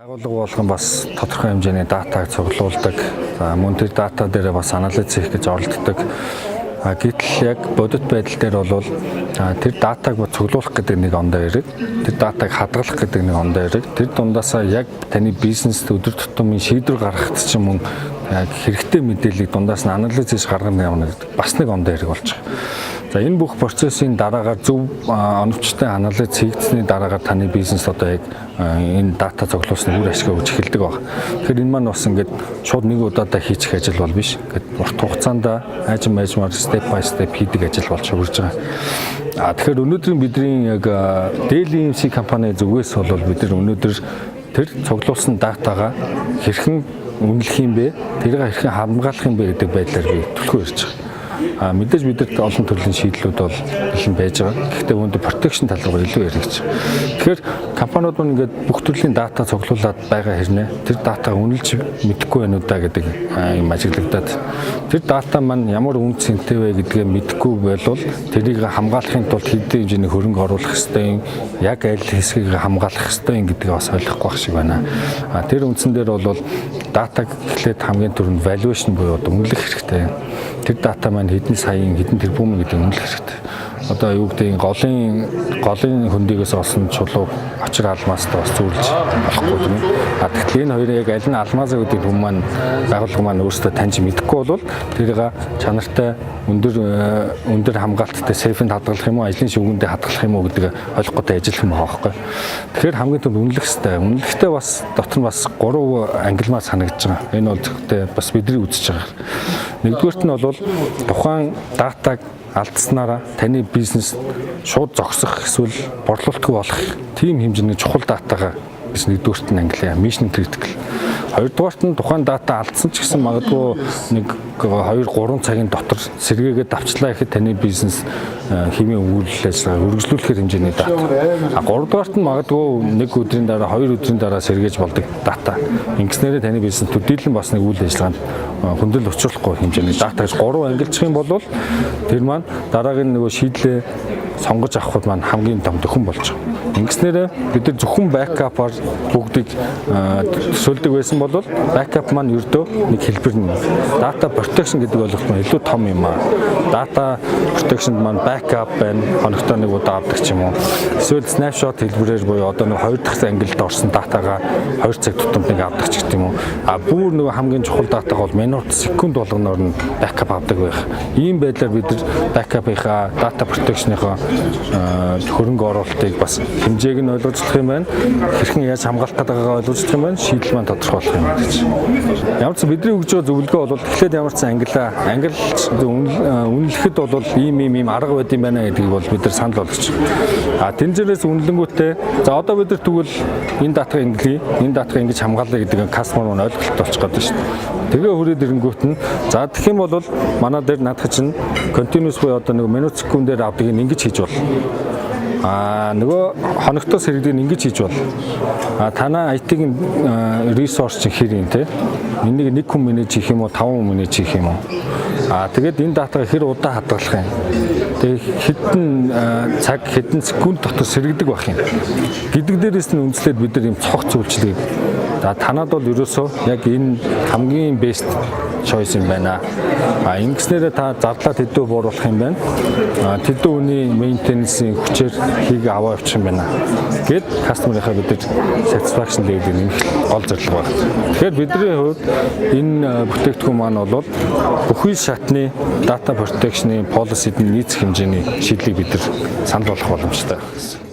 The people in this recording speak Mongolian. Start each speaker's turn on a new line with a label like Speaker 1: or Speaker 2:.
Speaker 1: Байгууллага болгон бас тодорхой хэмжээний датаг цуглуулдаг. За мөн тэр дата дээр бас анализ хийх гэж оролддог. Гэтэл яг бодит байдал дээр бол тэр датаг цуглуулах гэдэг нэг ондоо хэрэг, тэр датаг хадгалах гэдэг нэг ондоо хэрэг. Тэр дундаасаа яг таны бизнест өдөр тутмын шийдвэр гаргахад ч юм уу хэрэгтэй мэдээллийг дундаас нь анализ хийж гаргах явна гэдэг бас нэг ондоо хэрэг болж байгаа. За энэ бүх процессын дараагаар зөв оновчтой анализ хийгдсэний дараагаар таны бизнес одоо яг энэ дата цуглуулсны үр ашиг өгч эхэлдэг баг. Тэгэхээр энэ маань бас ингээд шууд нэг удаадаа хийчих ажил бол биш. Ингээд урт хугацаанд ажимаар step by step хийдэг ажил болж хурж байгаа. Тэгэхээр өнөөдрийн бидний яг Daily MC компани зүгээс бол бид нар өнөөдөр тэр цуглуулсан датагаа хэрхэн үнэлэх юм бэ? Тэрийг хэрхэн хамгаалах юм бэ гэдэг байдлаар би түлхүү ярьж байгаа. Мэдээж бидэрт олон төрлийн шийдлүүд бол бэлэн байж байгаа. Гэхдээ үүнд protection тал руу илүү ярих гэж. Тэгэхээр компаниуд нь ингээд бүх төрлийн дата цуглуулад байгаа хэрнээ тэр датаг үнэлж мэдэхгүй байна уу да гэдэг юм ажиглагдаад. Тэр дата маань ямар үн цэнтэй вэ гэдгээ мэдэхгүй байвал тэрийг хамгаалахын тулд хэдийн хэмжээний хөрөнгө оруулах ёстой юм, яг аль хэсгийг хамгаалах ёстой юм гэдгийг бас ойлгохгүй байх шиг байна. Тэр үндсэн дээр бол датаг эхлээд хамгийн түрүүнд valuation буюу үнэлэх хэрэгтэй. Тэр дата маань хэдэн саяын хэдэн тэрбум гэдэг үнэлэх хэрэгтэй. Одоо юу гэдэг голын хөндийгөөс олсон чулуу очир алмаастай бас зөвлөж болохгүй юм. Тэгэхээр энэ хоёрыг яг аль нь алмаасаа гэдэг хүмүүс маань байгууллага маань өөрсдөө таньж мэдэхгүй бол тэрийг чанартай өндөр хамгаалттай сейфэнд хадгалах юм уу, ажлын шүгэндээ хадгалах юм уу гэдэг ойлгохтой ажиллах юм аахгүй. Тэгэхээр хамгийн түрүүнд үнэлэх хэрэгтэй. Үнэлэхдээ бас дотор нь бас 3 ангилмаар санагдаж байгаа. Энэ бол зөвхөн бас бидний үзэж байгаа. Нэгдүгээрт нь бол тухайн датаг алдснараа таны бизнес шууд зогсох эсвэл борлуулалтгүй болох тийм хэмжээний чухал датагаа biz нэгдүгээрт нь ангилаа mission critical. Хоёрдугаарт нь тухайн дата алдсан ч гэсэн магадгүй нэг 2-3 цагийн дотор сэргээгээд давчлаа гэхэд таны бизнес хэмээн үйл ажиллагаа үргэлжлүүлэхээр хэмжээний дата. Гуравдугаарт нь магадгүй нэг өдрийн дараа 2 өдрийн дараа сэргээж болдог дата. Ингэснээрээ таны бизнес төдийлөн бас нэг үйл ажиллагаанд хөндлөл учруулахгүй хэмжээний дата гэж 3 ангилчих юм бол тэр маань дараагийн нөгөө шийдлээ сонгож авахд маань хамгийн том дөхөн болж байгаа. Ингэснээрээ бид нар зөвхөн бэкапаар бүгдийг төсөөлдөг байсан бол бэкап маань ердөө нэг хэлбэр нь data protection гэдэг ойлголт нь илүү том юм аа. Data protection маань backup байна, хоногтой нэг удаа авдаг ч юм уу. Эсвэл snapshot хэлбэрээр буюу одоо нэг 2 дахь ангилалд орсон датагаа 2 цаг тутамд нэг авдаг ч гэдэг юм уу. Бүр нөгөө хамгийн чухал датаг бол минут, секунд болгоноор нь backup авдаг байх. Ийм байдлаар бид нар backup-ийнхаа data protection-ийнхаа хөрөнгө оруулалтыг бас хэмжээг нь ойлгож чадах юм байна. Хэрхэн яаж хамгаалах гэдгийг ойлгож чадах юм байна. Шийдэл маань тодорхойлох юм байна гэж. Ямар ч бидний өгж байгаа зөвлөгөө бол эхлээд ямар ч ангилж үнэлэхэд бол ийм арга байд юм байна гэдгийг бол бид нар санал болгож байна. Тэнцвэрээс үнэлэнгүүтээ за одоо бид нар тэгвэл энэ датаг ангилъя, энэ датаг ингэж хамгаалъя гэдэг нь customer маань ойлголт болчих гээд байна шүү дээ. Тэгээ хүрээд ирэнгүүт нь за тэгэх юм бол манай дээр надад чинь continuous буюу одоо нэг минут секундээр авдгийг ингэж хийж бол нөгөө хоногтой сэргдэг ингэж хийж бол танаа IT-ийн ресурс чинь хэр юм те энийг 1 хүн менеж хийх юм уу 5 хүн менеж хийх юм уу тэгээд энэ датагаа хэр удаа хадгалах юм тэгээд хэдэн цаг хэдэн секунд дотор сэргдэг байх юм гэдэг дээрээс нь үндэслээд бид нар юм цогц зөвлөлтийг танад бол ерөөсөө яг энэ хамгийн best choice юм байна. Ингэснээрээ та зардлаа тэдүү бууруулах юм байна. Тэдүү үний maintenance-ийн хүчээр хийг аваа явуучих юм байна. Гэт customer-ийнхаа бид satisfaction level-ийг нэмэх гол зорилго байна. Тэгэхээр бидний хувьд энэ бүтээгдэхүүн маань бол бүхий шатны data protection-ийн policy-д нийцэх хэмжээний шийдлийг бид нар санал болгох боломжтой байна.